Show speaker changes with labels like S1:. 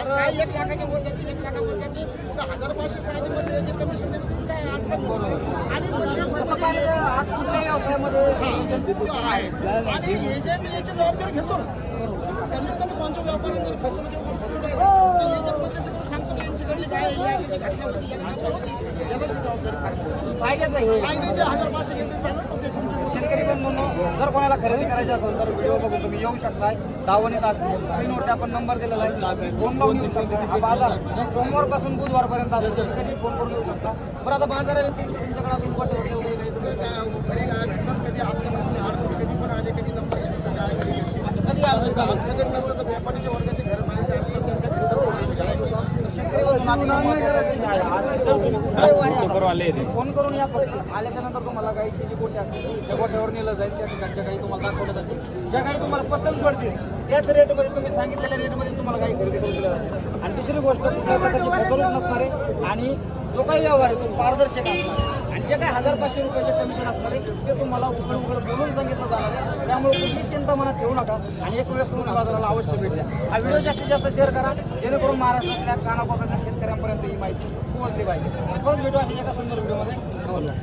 S1: काही 1 लाखाच्या वर जाते 1 लाखावर जाते तर 1500-600 मध्ये जे कमिशन देते काय अडचण नाही. आणि मध्यस्थमध्ये
S2: आज कुठल्या व्यवसायामध्ये
S1: आहे आणि एजंट याची जबाबदारी घेतो ना. कमीत कमी कोणत्या व्यापारी जर फसवणूक एजंटमध्ये सांगतो की यांच्याकडली काय याची घटना होती याला होती याला ती जबाबदारी काढतो.
S2: फायद्याचं आहे.
S1: कायद्याचे 1500 घेतले चालत पण ते
S2: शेतकरी बंधूंनो, जर कोणाला खरेदी करायची असेल तर व्हिडिओ बघून तुम्ही येऊ शकताय. दावणीत असते स्क्रीनवरती आपण नंबर दिलेला आहे. फोन लावून येऊ शकता. हा बाजार सोमवारपासून बुधवारपर्यंत असतो. कधी फोन करून येऊ शकता. बरं, आता बाजाराव्यतिरिक्त तुमच्याकडे अजून गोष्ट वगैरे काही
S1: घरी काय कधी हप्त्यामध्ये आडमध्ये कधी पण आले कधी नंबर घेतला काय कधी भेटते
S2: कधी आमच्या
S1: आमच्याकडे नसतं तर व्यापाऱ्याच्या वर्गाचे घर माहिती असतात त्यांच्या घरी जाऊन आम्ही घालायचो.
S2: शेतकरी बंधूंनो, फोन करून या. फक्त आल्याच्या नंतर तुम्हाला गाईची जी गोठी असते त्या गोठ्यावर नेलं जाईल. त्या ठिकाणच्या गाई तुम्हाला दाखवल्या जातील. ज्या गाई तुम्हाला पसंत पडतील त्याच रेटमध्ये तुम्ही सांगितलेल्या रेटमध्ये तुम्हाला गाई खरेदी करून दिल्या जातील. आणि दुसरी गोष्ट, कुठल्या प्रकारची फसवणूक नसणार आहे आणि जो काही व्यवहार आहे तो पारदर्शक असणार आहे. आणि जे काही 1500 रुपयाचे कमिशन असणार आहे ते तुम्हाला उघड बोलून सांगितलं जाणार आहे. त्यामुळे कुठली चिंता मनात ठेवू नका आणि एक वेळेस तुम्ही बाजाराला अवश्य भेट द्या. हा व्हिडिओ जास्तीत जास्त शेअर करा जेणेकरून महाराष्ट्रातल्या कानाकोपऱ्यातल्या शेतकऱ्यांपर्यंत ही माहिती पोहोचली पाहिजे. परत भेटू अशा एका सुंदर व्हिडिओमध्ये. नमस्कार.